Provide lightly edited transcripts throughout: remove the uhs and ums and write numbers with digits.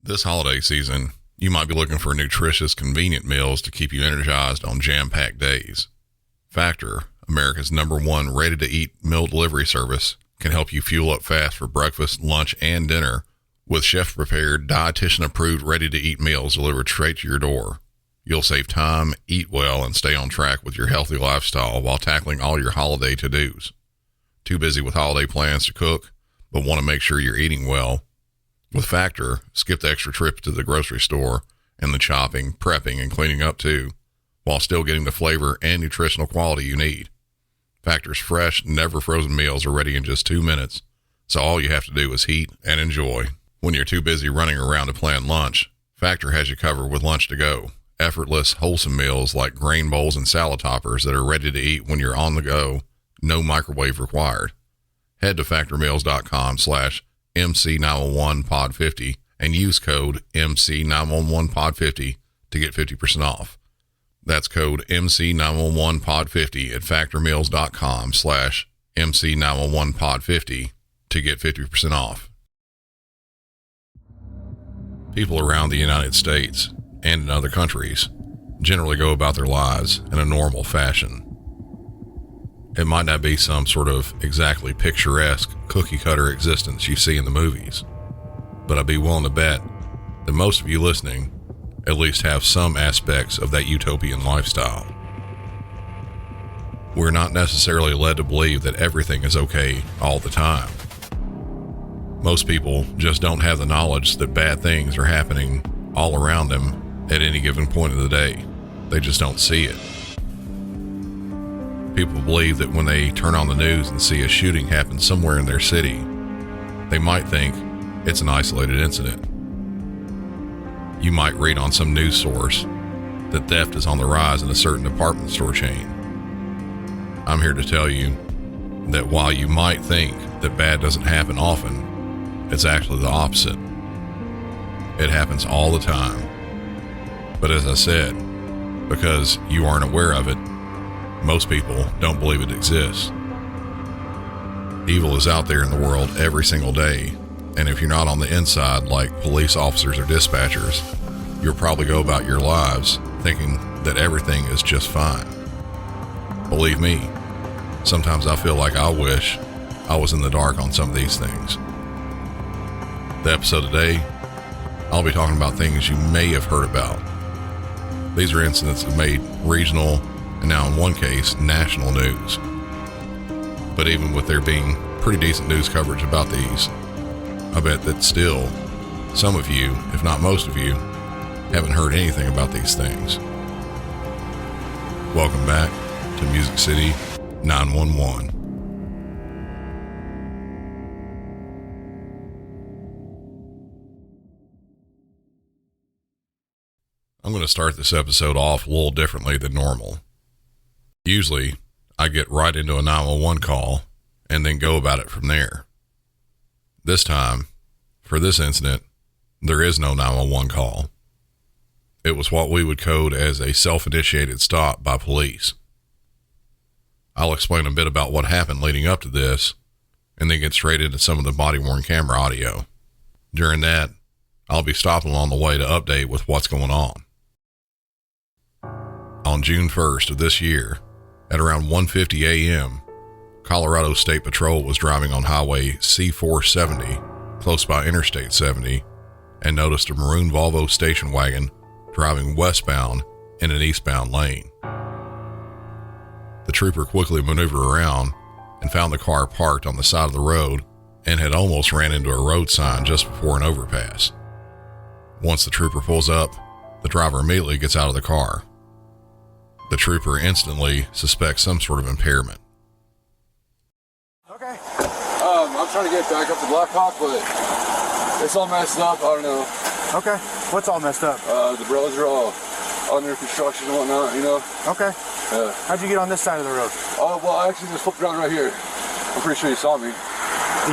This holiday season, you might be looking for nutritious, convenient meals to keep you energized on jam-packed days. Factor, America's #1 ready-to-eat meal delivery service, can help you fuel up fast for breakfast, lunch, and dinner with chef-prepared, dietitian-approved, ready-to-eat meals delivered straight to your door. You'll save time, eat well, and stay on track with your healthy lifestyle while tackling all your holiday to-dos. Too busy with holiday plans to cook, but want to make sure you're eating well? With Factor, skip the extra trip to the grocery store and the chopping, prepping, and cleaning up too, while still getting the flavor and nutritional quality you need. Factor's fresh, never frozen meals are ready in just 2 minutes, so all you have to do is heat and enjoy. When you're too busy running around to plan lunch, Factor has you covered with lunch to go. Effortless, wholesome meals like grain bowls and salad toppers that are ready to eat when you're on the go, no microwave required. Head to factormeals.com/MC911pod50 and use code MC911pod50 to get 50% off. That's code MC911pod50 at factormeals.com/MC911pod50 to get 50% off. People around the United States and in other countries generally go about their lives in a normal fashion. It might not be some sort of exactly picturesque, cookie-cutter existence you see in the movies, but I'd be willing to bet that most of you listening at least have some aspects of that utopian lifestyle. We're not necessarily led to believe that everything is okay all the time. Most people just don't have the knowledge that bad things are happening all around them at any given point of the day. They just don't see it. People believe that when they turn on the news and see a shooting happen somewhere in their city, they might think it's an isolated incident. You might read on some news source that theft is on the rise in a certain department store chain. I'm here to tell you that while you might think that bad doesn't happen often, it's actually the opposite. It happens all the time. But as I said, because you aren't aware of it, most people don't believe it exists. Evil is out there in the world every single day, and if you're not on the inside like police officers or dispatchers, you'll probably go about your lives thinking that everything is just fine. Believe me, sometimes I feel like I wish I was in the dark on some of these things. The episode today, I'll be talking about things you may have heard about. These are incidents that made regional and now in one case, national news. But even with there being pretty decent news coverage about these, I bet that still some of you, if not most of you, haven't heard anything about these things. Welcome back to Music City 911. I'm going to start this episode off a little differently than normal. Usually, I get right into a 911 call and then go about it from there. This time, for this incident, there is no 911 call. It was what we would code as a self-initiated stop by police. I'll explain a bit about what happened leading up to this, and then get straight into some of the body-worn camera audio. During that, I'll be stopping along the way to update with what's going on. On June 1st of this year, at around 1:50 a.m., Colorado State Patrol was driving on Highway C-470, close by Interstate 70, and noticed a maroon Volvo station wagon driving westbound in an eastbound lane. The trooper quickly maneuvered around and found the car parked on the side of the road and had almost ran into a road sign just before an overpass. Once the trooper pulls up, the driver immediately gets out of the car. The trooper instantly suspects some sort of impairment. Okay. I'm trying to get back up to Blackhawk, but it's all messed up. I don't know. Okay. What's all messed up? The roads are all under construction and whatnot, you know? Okay. How'd you get on this side of the road? Oh, well, I actually just flipped around right here. I'm pretty sure you saw me.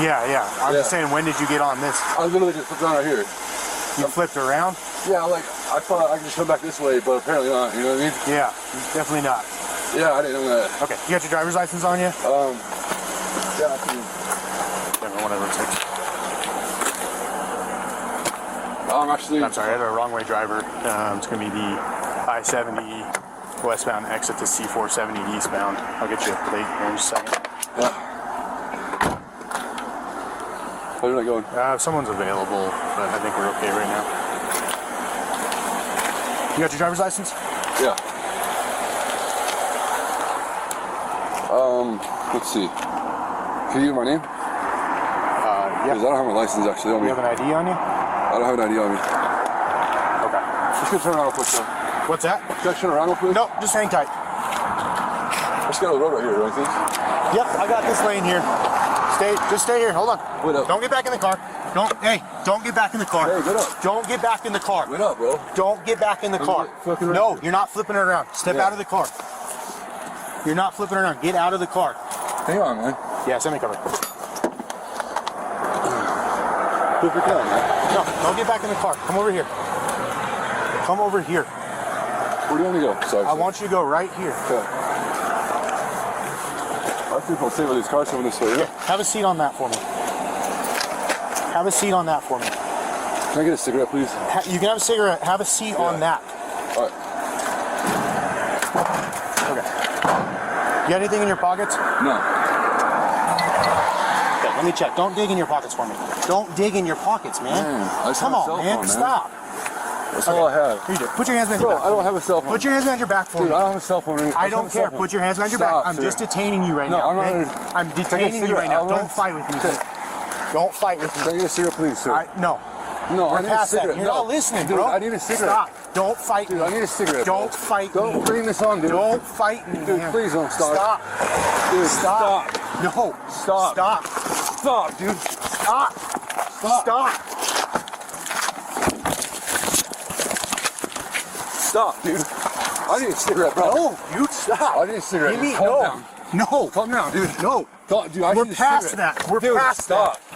Yeah. I'm just saying, when did you get on this? I literally just flipped around right here. You flipped around? Yeah, like, I thought I could just come back this way, but apparently not, you know what I mean? Yeah, definitely not. Yeah, I didn't know that. Okay, you got your driver's license on you? Yeah, I can. Whatever it takes. Actually. I'm sorry, I had a wrong way driver. It's going to be the I-70 westbound exit to C470 eastbound. I'll get you a plate here in just a second. Yeah. How are you going? Someone's available, but I think we're okay right now. You got your driver's license? Yeah. Let's see. Can you give my name? Yeah. Because I don't have my license actually on me. You have an ID on you? I don't have an ID on me. Okay. Just gonna turn around real quick, though. What's that? Can I turn around real quick? No, just hang tight. Let's get on the road right here, don't you think? Yep, I got this lane here. Just stay here. Hold on. Wait up. Don't get back in the car. Don't get back in the car. Hey, get up. Don't get back in the car. Wait up, bro. Don't get back in the car. No, you're not flipping it around. Step out of the car. You're not flipping it around. Get out of the car. Hang on, man. Yeah, semi-cover. Flip it down, man. No, don't get back in the car. Come over here. Come over here. Where do you want me to go? Sorry. I want you to go right here. Okay. I think I'll save all these cars coming this way, yeah? Have a seat on that for me. Have a seat on that for me. Can I get a cigarette, please? You can have a cigarette. Have a seat on that. All right. Okay. You got anything in your pockets? No. Okay, let me check. Don't dig in your pockets for me. Don't dig in your pockets, man. Come on, man. Stop. That's all I have. Here you go. Put your hands behind your back. I don't have a cell phone. Put your hands behind your back for me. Dude, I don't have a cell phone. I don't care. Put your hands behind your back. I'm just detaining you right now. I'm detaining you right now. Don't fight with me. Don't fight with me. Can I get a cigarette, please, sir? No. No, We're I need a past that. cigarette. You're No. not listening, Dude, bro. I need a cigarette. Stop. Don't fight me. Dude, I need a cigarette. Don't fight me. Don't bring this on, dude. Don't fight me, Dude, man. please don't stop. Stop. Dude, Stop. No. Stop. Stop. Stop, dude. Stop. Stop. Stop, dude. I need a cigarette, bro. No, dude, stop. I need a cigarette. Give me, Calm no. down. No. Calm down, dude. No. Dude, I We're need a past cigarette. that. We're Dude, past stop. that.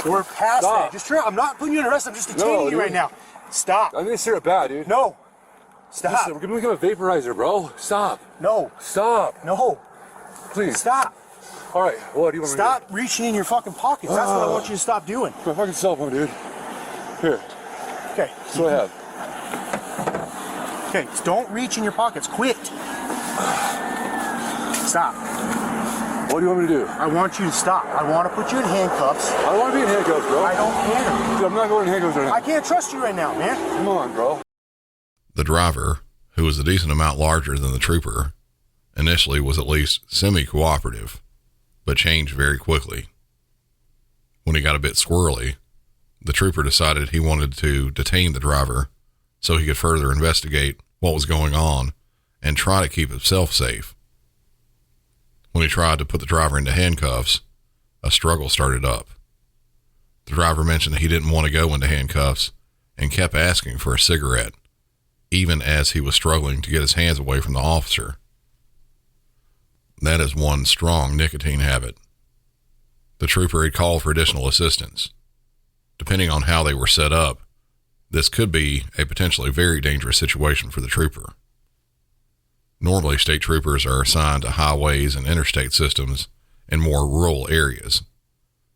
We're past Stop. that. Just try. I'm not putting you in arrest. I'm just detaining you dude. right now. Stop. I need a cigarette bad, dude. No. Stop. Listen, we're gonna make him a vaporizer, bro. Stop. No. Stop. No. Please. Stop. All right. What do you want Stop reaching in your fucking pockets. That's what I want you to stop doing. me to do? My fucking cell phone, dude. Here. Okay. That's what I have. Okay. Don't reach in your pockets. Quit. Stop. What do you want me to do? I want you to stop. I want to put you in handcuffs. I don't want to be in handcuffs, bro. I don't care. Dude, I'm not going in handcuffs right now. I can't trust you right now, man. Come on, bro. The driver, who was a decent amount larger than the trooper, initially was at least semi-cooperative, but changed very quickly. When he got a bit squirrely, the trooper decided he wanted to detain the driver so he could further investigate what was going on and try to keep himself safe. When he tried to put the driver into handcuffs, a struggle started up. The driver mentioned he didn't want to go into handcuffs and kept asking for a cigarette, even as he was struggling to get his hands away from the officer. That is one strong nicotine habit. The trooper had called for additional assistance. Depending on how they were set up, this could be a potentially very dangerous situation for the trooper. Normally, state troopers are assigned to highways and interstate systems in more rural areas,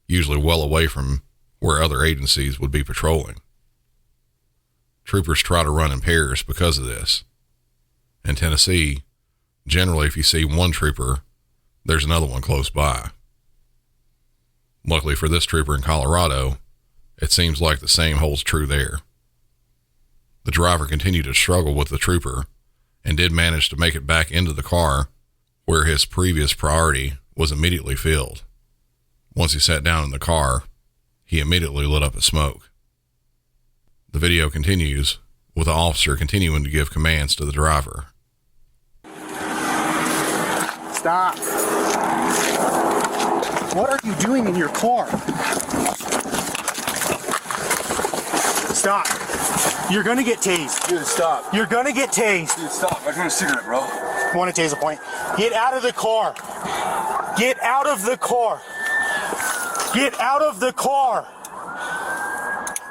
usually well away from where other agencies would be patrolling. Troopers try to run in pairs because of this. In Tennessee, generally if you see one trooper, there's another one close by. Luckily for this trooper in Colorado, it seems like the same holds true there. The driver continued to struggle with the trooper and did manage to make it back into the car where his previous priority was immediately filled. Once he sat down in the car, he immediately lit up a smoke. The video continues with the officer continuing to give commands to the driver. Stop. What are you doing in your car? Stop. You're gonna get tased. Dude, stop. You're gonna get tased. Dude, stop. I got a cigarette, bro. Want to tase a point? Get out of the car. Get out of the car. Get out of the car.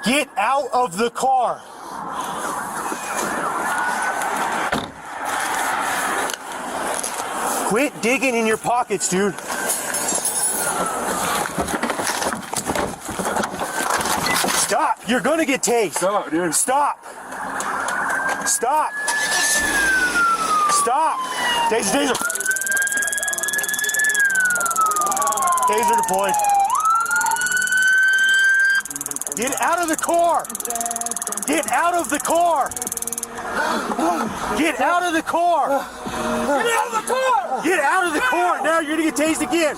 Get out of the car. Quit digging in your pockets, dude. Stop. You're going to get tased. Stop, dude. Stop. Stop. Stop. Taser, taser. Taser deployed. Get out of the car. Get out of the car. Get out of the car. Get out of the car! Get out of the car. Now you're going to get tased again.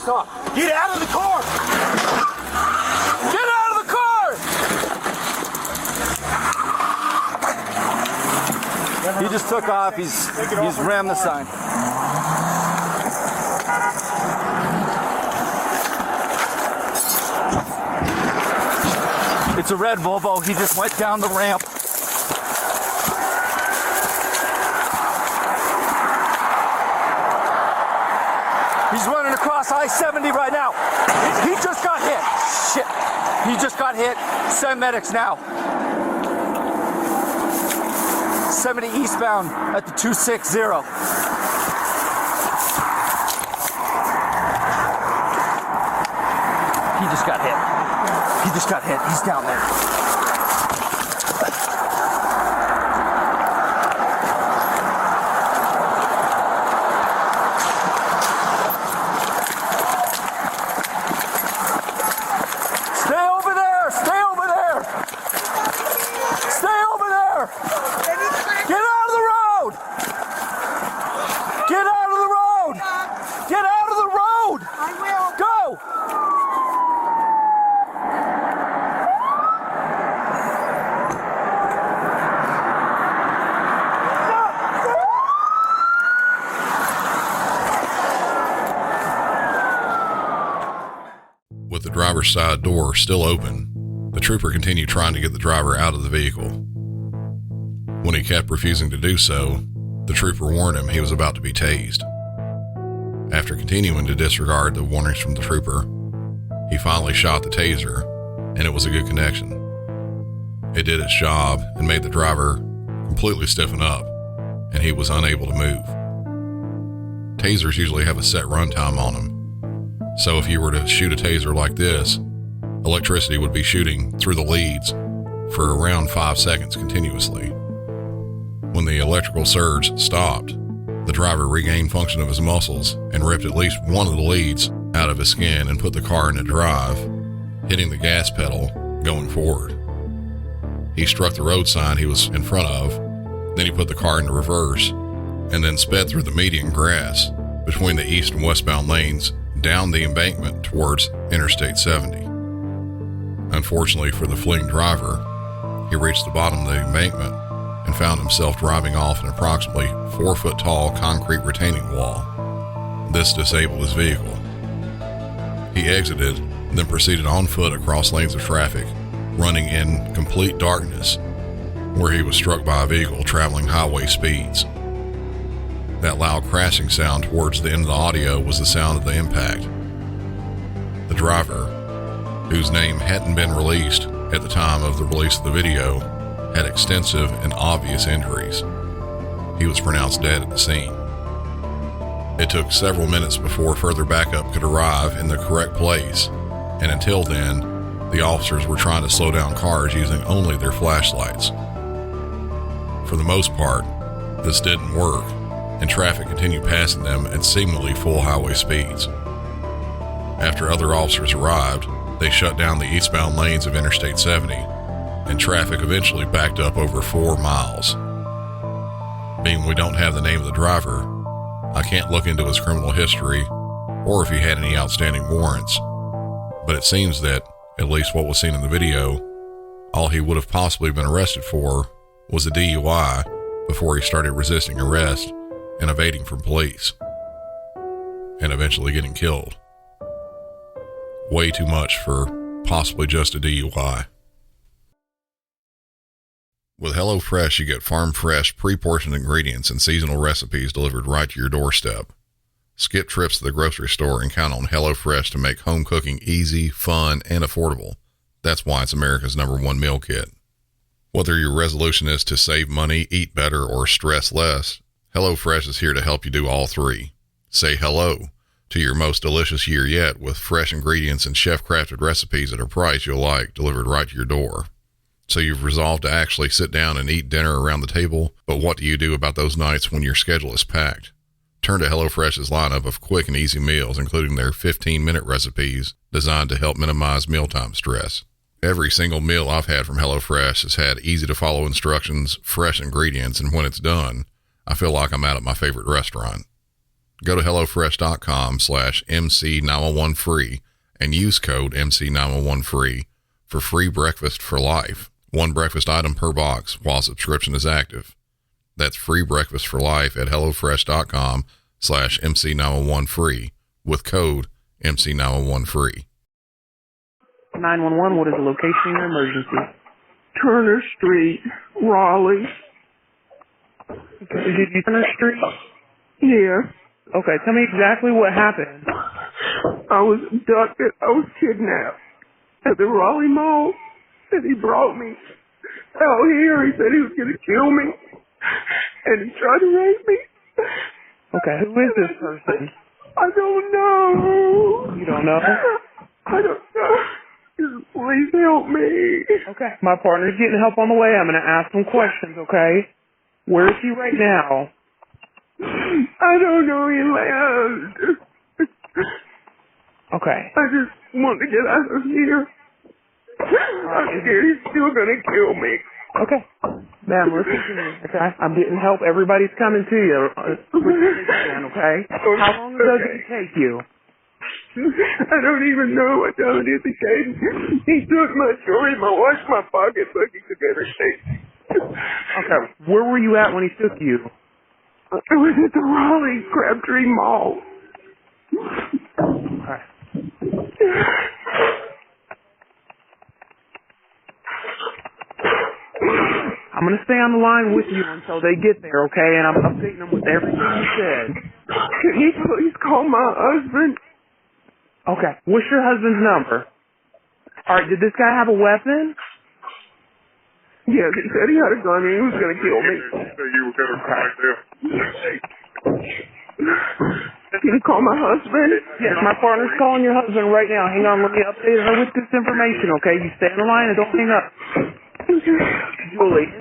Get out of the car. Get out of the car! He just took off. He's rammed the sign. It's a red Volvo. He just went down the ramp. He's running across I-70 right now. He just got hit. Shit. He just got hit. Send medics now. 70 eastbound at the 260. He just got hit. He just got hit. He's down there. Stay over there! Stay over there! Stay over there! Get out of the road! Get out of the road! Get out of the road! I will. Go! With the driver's side door still open, the trooper continued trying to get the driver out of the vehicle. When he kept refusing to do so, the trooper warned him he was about to be tased. After continuing to disregard the warnings from the trooper, he finally shot the taser, and it was a good connection. It did its job and made the driver completely stiffen up, and he was unable to move. Tasers usually have a set runtime on them, so if you were to shoot a taser like this, electricity would be shooting through the leads for around 5 seconds continuously. When the electrical surge stopped, the driver regained function of his muscles and ripped at least one of the leads out of his skin and put the car into drive, hitting the gas pedal going forward. He struck the road sign he was in front of, then he put the car into reverse, and then sped through the median grass between the east and westbound lanes down the embankment towards Interstate 70. Unfortunately for the fleeing driver, he reached the bottom of the embankment and found himself driving off an approximately 4-foot tall concrete retaining wall. This disabled his vehicle. He exited, then proceeded on foot across lanes of traffic, running in complete darkness, where he was struck by a vehicle traveling highway speeds. That loud crashing sound towards the end of the audio was the sound of the impact. The driver, whose name hadn't been released at the time of the release of the video, had extensive and obvious injuries. He was pronounced dead at the scene. It took several minutes before further backup could arrive in the correct place, and until then, the officers were trying to slow down cars using only their flashlights. For the most part, this didn't work, and traffic continued passing them at seemingly full highway speeds. After other officers arrived, they shut down the eastbound lanes of Interstate 70, and traffic eventually backed up over 4 miles. Being we don't have the name of the driver, I can't look into his criminal history or if he had any outstanding warrants, but it seems that, at least what was seen in the video, all he would have possibly been arrested for was a DUI before he started resisting arrest and evading from police, and eventually getting killed. Way too much for possibly just a DUI. With HelloFresh, you get farm-fresh, pre-portioned ingredients and seasonal recipes delivered right to your doorstep. Skip trips to the grocery store and count on HelloFresh to make home cooking easy, fun, and affordable. That's why it's America's #1 meal kit. Whether your resolution is to save money, eat better, or stress less, HelloFresh is here to help you do all three. Say hello to your most delicious year yet with fresh ingredients and chef-crafted recipes at a price you'll like, delivered right to your door. So you've resolved to actually sit down and eat dinner around the table, but what do you do about those nights when your schedule is packed? Turn to HelloFresh's lineup of quick and easy meals, including their 15-minute recipes designed to help minimize mealtime stress. Every single meal I've had from HelloFresh has had easy-to-follow instructions, fresh ingredients, and when it's done, I feel like I'm out at my favorite restaurant. Go to HelloFresh.com/MC911free and use code MC911free for free breakfast for life. One breakfast item per box while subscription is active. That's free breakfast for life at HelloFresh.com/MC911free with code MC911free. 911, what is the location of your emergency? Turner Street, Raleigh. Okay, did you Turner Street? Yeah. Okay, tell me exactly what happened. I was abducted. I was kidnapped at the Raleigh Mall, and he brought me out here. He said he was going to kill me, and he tried to rape me. Okay, who is this person? I don't know. You don't know? I don't know. Please help me. Okay, my partner's getting help on the way. I'm going to ask some questions, okay? Where is he right now? I don't know. He left. Okay. I just want to get out of here. I'm scared he's still going to kill me. Okay. Ma'am, listen to me, okay? I'm getting help. Everybody's coming to you. Okay? How long ago did he take you? I don't even know what time it is he came. He took my jewelry, my watch, my pocketbook. He took everything. Okay. Where were you at when he took you? I was at the Raleigh Crabtree Mall. Okay. I'm going to stay on the line with you until they get there, okay? And I'm updating them with everything you said. Can you please call my husband? Okay. What's your husband's number? All right, did this guy have a weapon? Yes, he said he had a gun and he was going to kill me. Can you call my husband? Yes, my partner's calling your husband right now. Hang on, let me update her with this information, okay? You stay on the line and don't hang up. Julie.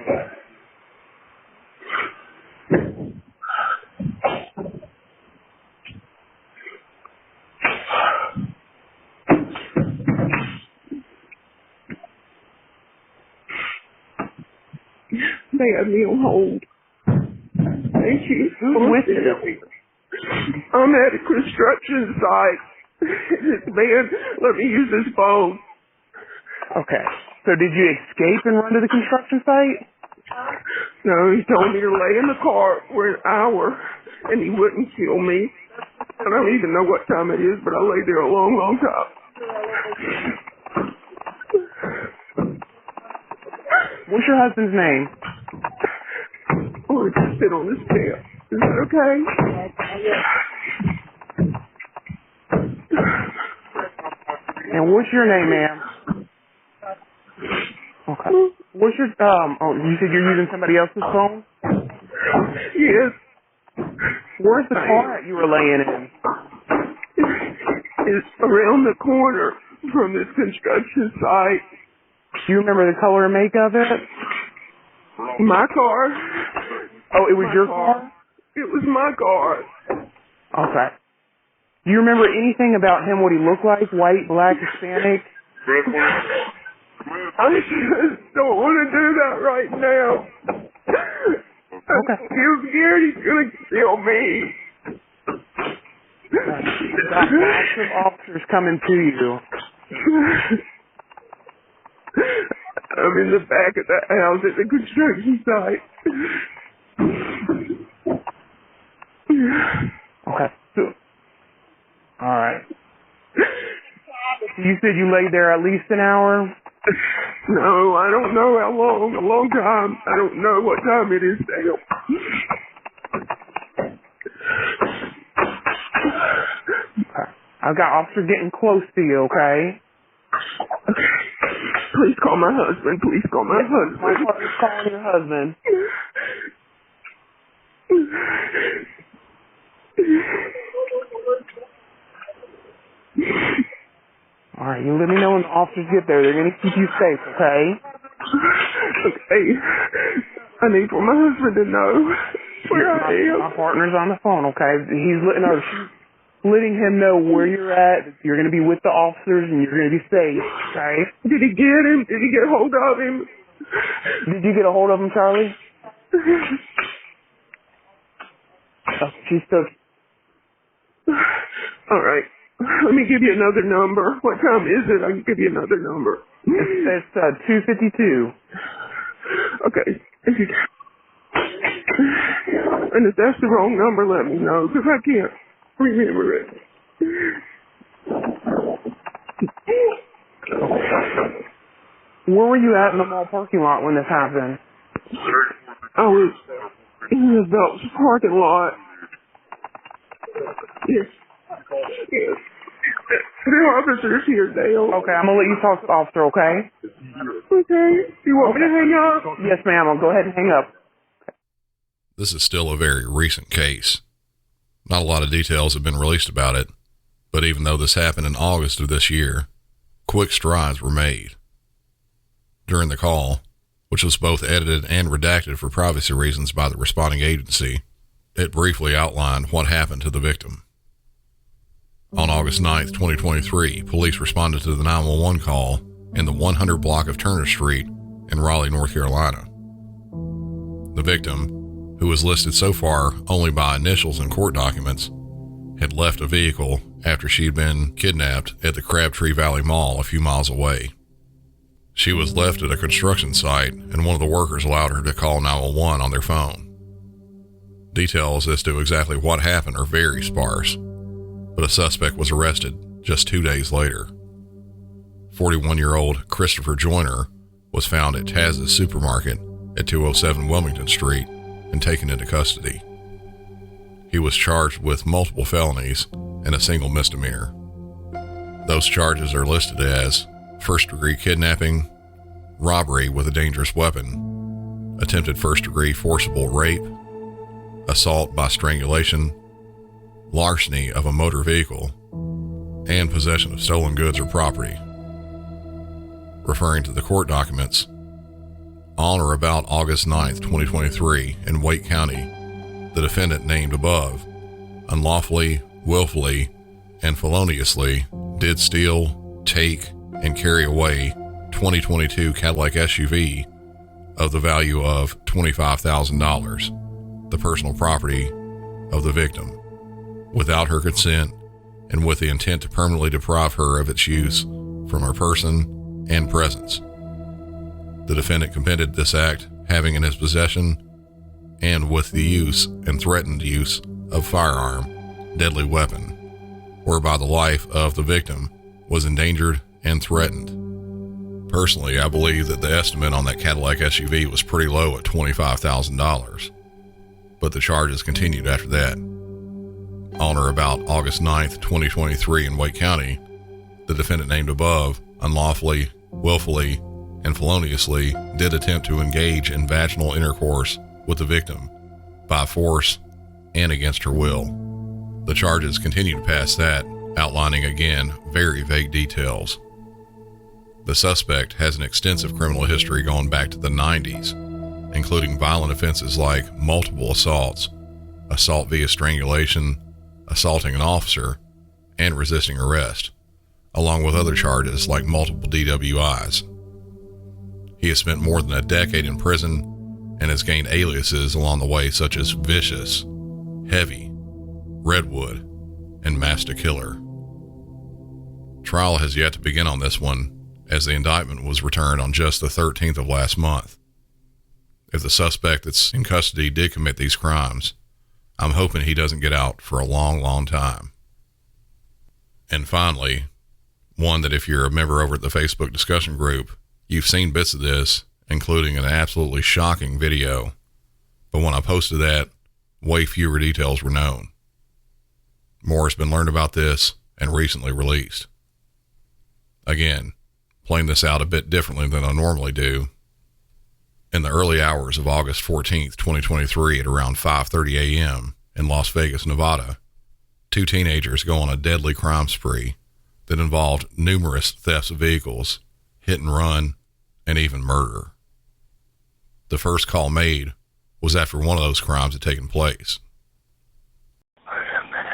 They had me on hold. Thank you. Who's with you? I'm at a construction site. This man let me use his phone. Okay. So did you escape and run to the construction site? No, he told me to lay in the car for an hour, and he wouldn't kill me. I don't even know what time it is, but I lay there a long, long time. What's your husband's name? Oh, just sit on this chair. Is that okay? And what's your name, ma'am? Okay. What's your, you said you're using somebody else's phone? Yes. Where's the car that you were laying in? It's around the corner from this construction site. Do you remember the color and make of it? My car. Oh, it was your car? It was my car. Okay. Do you remember anything about him, what he looked like? White, black, Hispanic? I just don't want to do that right now. Okay. I'm scared he's going to kill me. We've got lots of officers coming to you. I'm in the back of the house at the construction site. Okay. All right. You said you laid there at least an hour? No, I don't know how long. A long time. I don't know what time it is now. Okay. I've got officers getting close to you, okay? Okay. Please call my husband. Please call my husband. My partner's calling your husband. All right, you let me know when the officers get there. They're going to keep you safe, okay? Okay. I need for my husband to know where I am. My partner's on the phone, okay? She's letting him know where you're at. You're going to be with the officers and you're going to be safe, okay? Did he get him? Did he get hold of him? Did you get a hold of him, Charlie? She's still... All right. Let me give you another number. What time is it? I can give you another number. It's 252. Okay. And if that's the wrong number, let me know, because I can't remember it. Where were you at in the mall parking lot when this happened? I was in the Belts parking lot. Yes. Yes. The officer's here, Dale. Okay, I'm going to let you talk to the officer, okay? Okay. You want me to hang up? Yes, ma'am. I'll go ahead and hang up. This is still a very recent case. Not a lot of details have been released about it, but even though this happened in August of this year, quick strides were made. During the call, which was both edited and redacted for privacy reasons by the responding agency, it briefly outlined what happened to the victim. On August 9th, 2023, police responded to the 911 call in the 100 block of Turner Street in Raleigh, North Carolina. The victim, who was listed so far only by initials in court documents, had left a vehicle after she'd been kidnapped at the Crabtree Valley Mall a few miles away. She was left at a construction site, and one of the workers allowed her to call 911 on their phone. Details as to exactly what happened are very sparse, but a suspect was arrested just 2 days later. 41-year-old Christopher Joyner was found at Taz's Supermarket at 207 Wilmington Street and taken into custody. He was charged with multiple felonies and a single misdemeanor. Those charges are listed as first-degree kidnapping, robbery with a dangerous weapon, attempted first-degree forcible rape, assault by strangulation, larceny of a motor vehicle, and possession of stolen goods or property. Referring to the court documents, on or about August 9th, 2023, in Wake County, the defendant named above unlawfully, willfully, and feloniously did steal, take, and carry away 2022 Cadillac SUV of the value of $25,000, the personal property of the victim, without her consent and with the intent to permanently deprive her of its use from her person and presence. The defendant committed this act having in his possession and with the use and threatened use of firearm, deadly weapon, whereby the life of the victim was endangered and threatened. Personally, I believe that the estimate on that Cadillac SUV was pretty low at $25,000, but the charges continued after that. On or about August 9th, 2023 in Wake County, the defendant named above unlawfully, willfully, and feloniously did attempt to engage in vaginal intercourse with the victim by force and against her will. The charges continued past that, outlining again very vague details. The suspect has an extensive criminal history going back to the 90s, including violent offenses like multiple assaults, assault via strangulation, assaulting an officer, and resisting arrest, along with other charges like multiple DWIs. He has spent more than a decade in prison and has gained aliases along the way such as Vicious, Heavy, Redwood, and Master Killer. Trial has yet to begin on this one, as the indictment was returned on just the 13th of last month. If the suspect that's in custody did commit these crimes, I'm hoping he doesn't get out for a long, long time. And finally, one that if you're a member over at the Facebook discussion group, you've seen bits of this, including an absolutely shocking video. But when I posted that, way fewer details were known. More has been learned about this and recently released. Again, playing this out a bit differently than I normally do. In the early hours of August 14th, 2023 at around 5:30 a.m. in Las Vegas, Nevada, two teenagers go on a deadly crime spree that involved numerous thefts of vehicles, hit and run, and even murder. The first call made was after one of those crimes had taken place.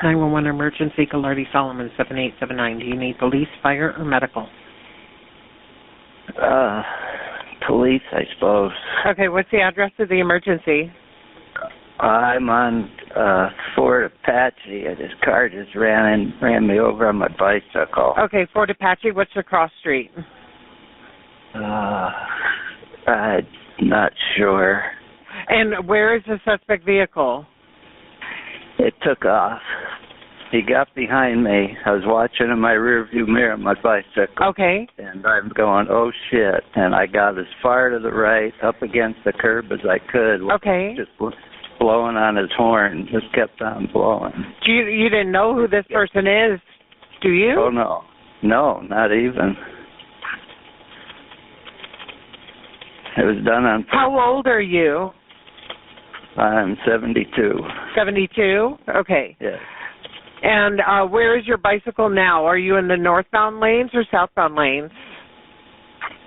911 emergency, Galardi Solomon 7879. Do you need police, fire, or medical? Police, I suppose. Okay, what's the address of the emergency? I'm on Fort Apache. This car just ran me over on my bicycle. Okay, Fort Apache, what's the cross street? I'm not sure. And where is the suspect vehicle? It took off. He got behind me. I was watching in my rearview mirror on my bicycle. Okay. And I'm going, oh, shit. And I got as far to the right, up against the curb as I could. Okay. Just blowing on his horn. Just kept on blowing. You didn't know who this person is, do you? Oh, no. No, not even. It was done on... How old are you? I'm 72. 72? Okay. Yes. And where is your bicycle now? Are you in the northbound lanes or southbound lanes?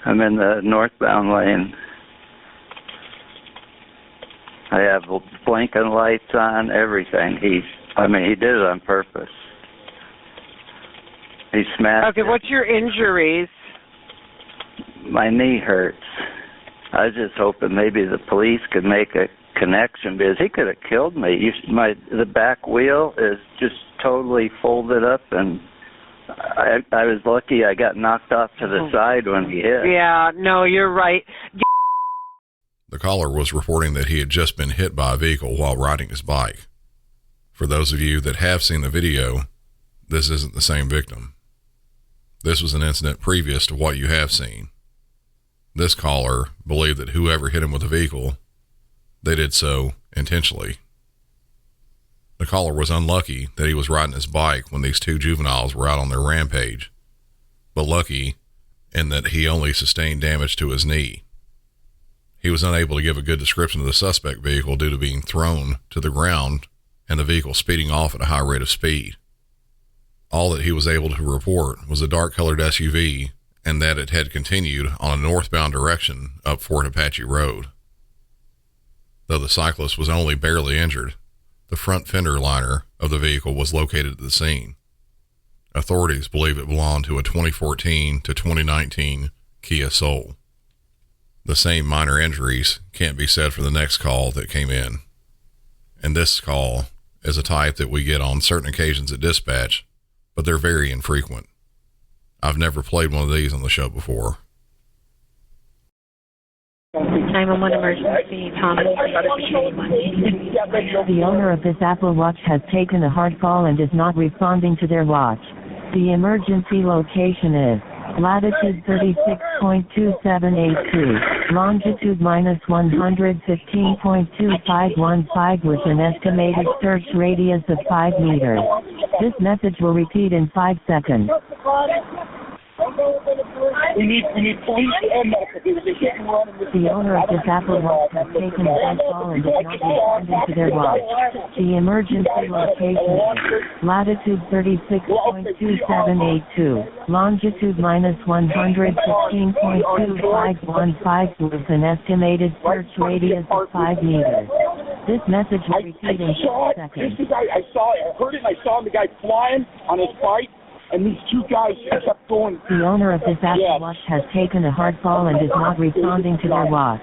I'm in the northbound lane. I have blinking lights on, everything. He did it on purpose. He smashed Okay, what's your injuries? My knee hurts. I was just hoping maybe the police could make a connection, because he could have killed me. The back wheel is just totally folded up, and I was lucky I got knocked off to the side when he hit. Yeah, no, you're right. The caller was reporting that he had just been hit by a vehicle while riding his bike. For those of you that have seen the video, this isn't the same victim. This was an incident previous to what you have seen. This caller believed that whoever hit him with a vehicle, they did so intentionally. The caller was unlucky that he was riding his bike when these two juveniles were out on their rampage, but lucky in that he only sustained damage to his knee. He was unable to give a good description of the suspect vehicle due to being thrown to the ground and the vehicle speeding off at a high rate of speed. All that he was able to report was a dark-colored SUV and that it had continued on a northbound direction up Fort Apache Road. Though the cyclist was only barely injured, the front fender liner of the vehicle was located at the scene. Authorities believe it belonged to a 2014 to 2019 Kia Soul. The same minor injuries can't be said for the next call that came in. And this call is a type that we get on certain occasions at dispatch, but they're very infrequent. I've never played one of these on the show before. 911 emergency, Thomas. The owner of this Apple Watch has taken a hard fall and is not responding to their watch. The emergency location is latitude 36.2782, longitude -115.2515 with an estimated search radius of 5 meters. This message will repeat in 5 seconds. We need police and medical. The owner of this Apple Watch has taken a hard fall and is not responding to their watch. The emergency location is latitude 36.2782, longitude -115.2515 with an estimated search radius of 5 meters. This message will repeat in 6 seconds. I saw it. I heard it, and I saw the guy flying on his bike. And these two guys kept going. The owner of this Apple Watch has taken a hard fall and is not responding to their watch.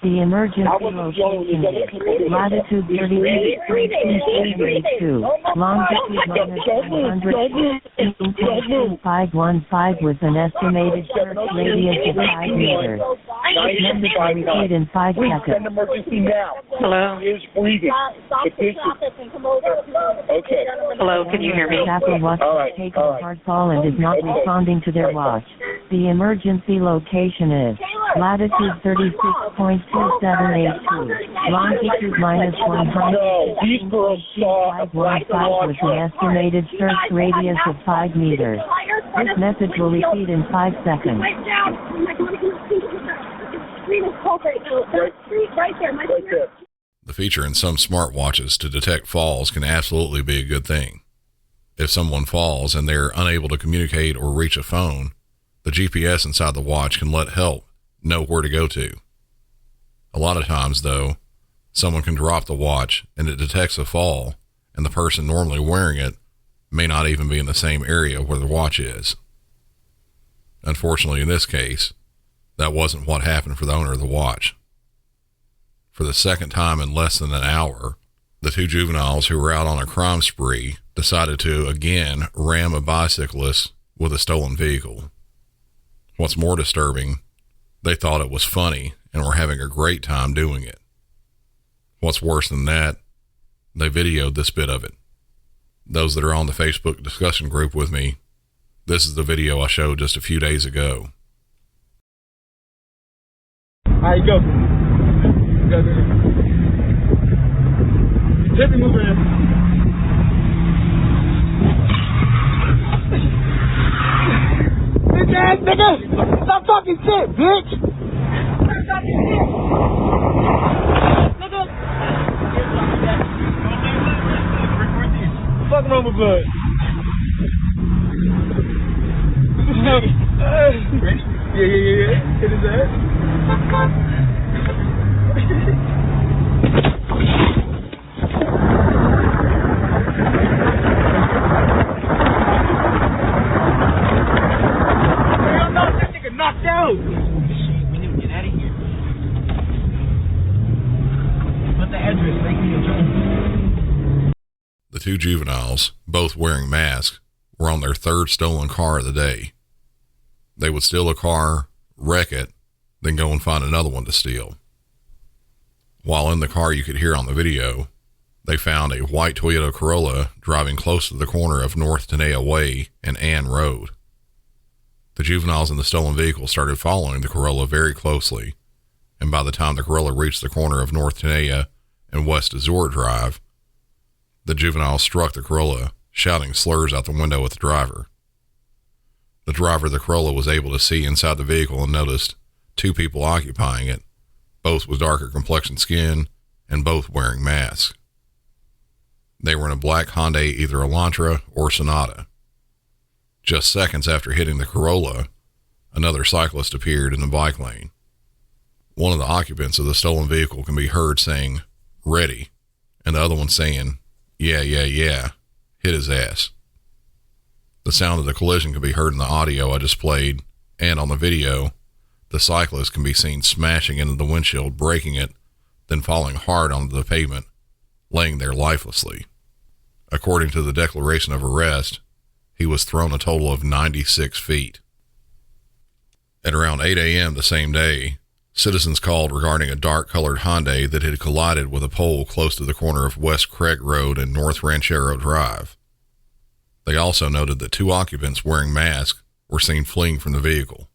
The emergency location is latitude 38.282, longitude -115.2515 with an estimated search radius of 5 meters. This message will repeat in 5 seconds. Emergency now. Hello? He is breathing. Okay. Hello, can you hear me? The Apple Watch has taken a hard fall and is not responding to their watch. The emergency location is latitude 36.2782, longitude -115.2515 with an estimated search radius of 5 meters. This message will repeat in 5 seconds. The feature in some smartwatches to detect falls can absolutely be a good thing. If someone falls and they're unable to communicate or reach a phone, the GPS inside the watch can let help know where to go to. A lot of times, though, someone can drop the watch and it detects a fall, and the person normally wearing it may not even be in the same area where the watch is. Unfortunately, in this case, that wasn't what happened for the owner of the watch. For the second time in less than an hour, the two juveniles who were out on a crime spree decided to again ram a bicyclist with a stolen vehicle. What's more disturbing, they thought it was funny and were having a great time doing it. What's worse than that, they videoed this bit of it. Those that are on the Facebook discussion group with me, this is the video I showed just a few days ago. Alright, go. Go. Hit me, move around. Bitch ass nigga! Stop talking shit, bitch! Stop talking shit! Nigga! Fuck wrong with blood? Yeah. Hit his ass. Knocked out. Shit, we need to get out of here. What's the address? The two juveniles, both wearing masks, were on their third stolen car of the day. They would steal a car, wreck it, then go and find another one to steal. While in the car, you could hear on the video, they found a white Toyota Corolla driving close to the corner of North Tenaya Way and Ann Road. The juveniles in the stolen vehicle started following the Corolla very closely, and by the time the Corolla reached the corner of North Tenaya and West Azure Drive, the juveniles struck the Corolla, shouting slurs out the window at the driver. The driver of the Corolla was able to see inside the vehicle and noticed two people occupying it, both with darker complexion skin and both wearing masks. They were in a black Hyundai, either Elantra or Sonata. Just seconds after hitting the Corolla, another cyclist appeared in the bike lane. One of the occupants of the stolen vehicle can be heard saying, "Ready," and the other one saying, yeah, hit his ass. The sound of the collision can be heard in the audio I just played, and on the video, the cyclist can be seen smashing into the windshield, breaking it, then falling hard onto the pavement, laying there lifelessly. According to the declaration of arrest, he was thrown a total of 96 feet. At around 8 a.m. the same day, citizens called regarding a dark-colored Hyundai that had collided with a pole close to the corner of West Craig Road and North Ranchero Drive. They also noted that two occupants wearing masks were seen fleeing from the vehicle.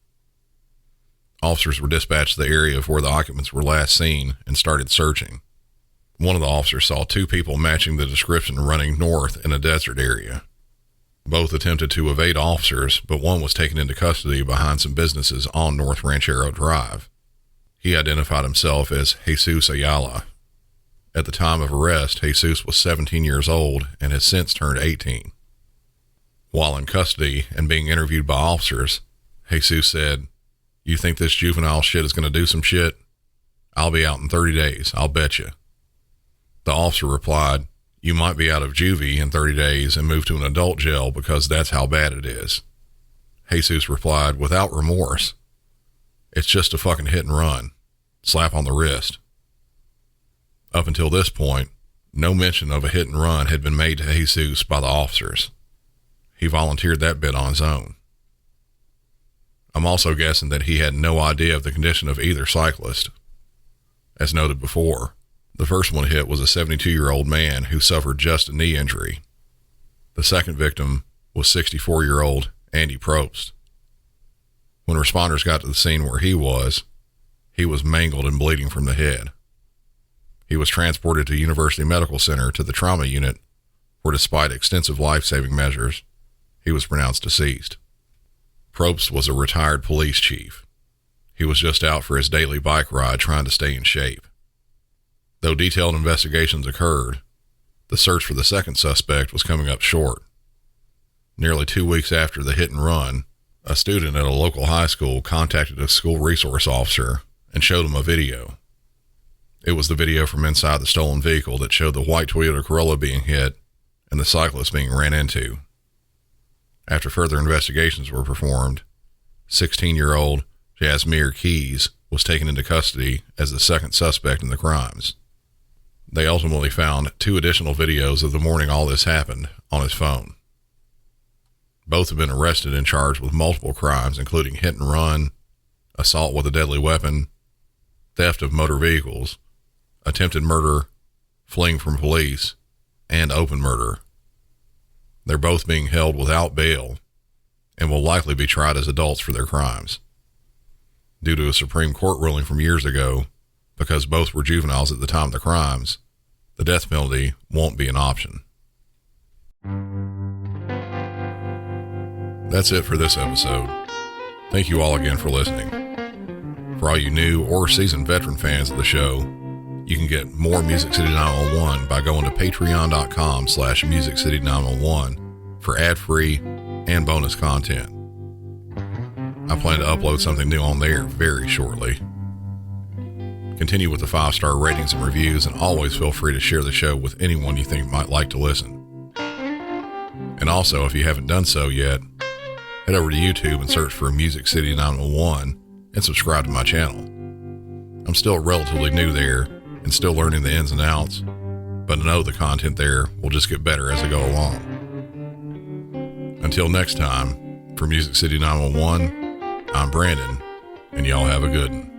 Officers were dispatched to the area of where the occupants were last seen and started searching. One of the officers saw two people matching the description running north in a desert area. Both attempted to evade officers, but one was taken into custody behind some businesses on North Ranchero Drive. He identified himself as Jesus Ayala. At the time of arrest, Jesus was 17 years old and has since turned 18. While in custody and being interviewed by officers, Jesus said, "You think this juvenile shit is going to do some shit? I'll be out in 30 days, I'll bet you." The officer replied, "You might be out of juvie in 30 days and move to an adult jail because that's how bad it is." Jesus replied without remorse, "It's just a fucking hit and run. Slap on the wrist." Up until this point, no mention of a hit and run had been made to Jesus by the officers. He volunteered that bit on his own. I'm also guessing that he had no idea of the condition of either cyclist. As noted before, the first one hit was a 72-year-old man who suffered just a knee injury. The second victim was 64-year-old Andy Probst. When responders got to the scene where he was mangled and bleeding from the head. He was transported to University Medical Center to the trauma unit, where despite extensive life-saving measures, he was pronounced deceased. Probst was a retired police chief. He was just out for his daily bike ride trying to stay in shape. Though detailed investigations occurred, the search for the second suspect was coming up short. Nearly 2 weeks after the hit and run, a student at a local high school contacted a school resource officer and showed him a video. It was the video from inside the stolen vehicle that showed the white Toyota Corolla being hit and the cyclist being ran into. After further investigations were performed, 16-year-old Jasmir Keys was taken into custody as the second suspect in the crimes. They ultimately found 2 additional videos of the morning all this happened on his phone. Both have been arrested and charged with multiple crimes, including hit and run, assault with a deadly weapon, theft of motor vehicles, attempted murder, fleeing from police, and open murder. They're both being held without bail and will likely be tried as adults for their crimes. Due to a Supreme Court ruling from years ago, because both were juveniles at the time of the crimes, the death penalty won't be an option. That's it for this episode. Thank you all again for listening. For all you new or seasoned veteran fans of the show, you can get more Music City 911 by going to patreon.com/MusicCity911 for ad-free and bonus content. I plan to upload something new on there very shortly. Continue with the 5-star ratings and reviews, and always feel free to share the show with anyone you think might like to listen. And also, if you haven't done so yet, head over to YouTube and search for Music City 911 and subscribe to my channel. I'm still relatively new there and still learning the ins and outs, but I know the content there will just get better as I go along. Until next time, for Music City 911, I'm Brandon, and y'all have a good one.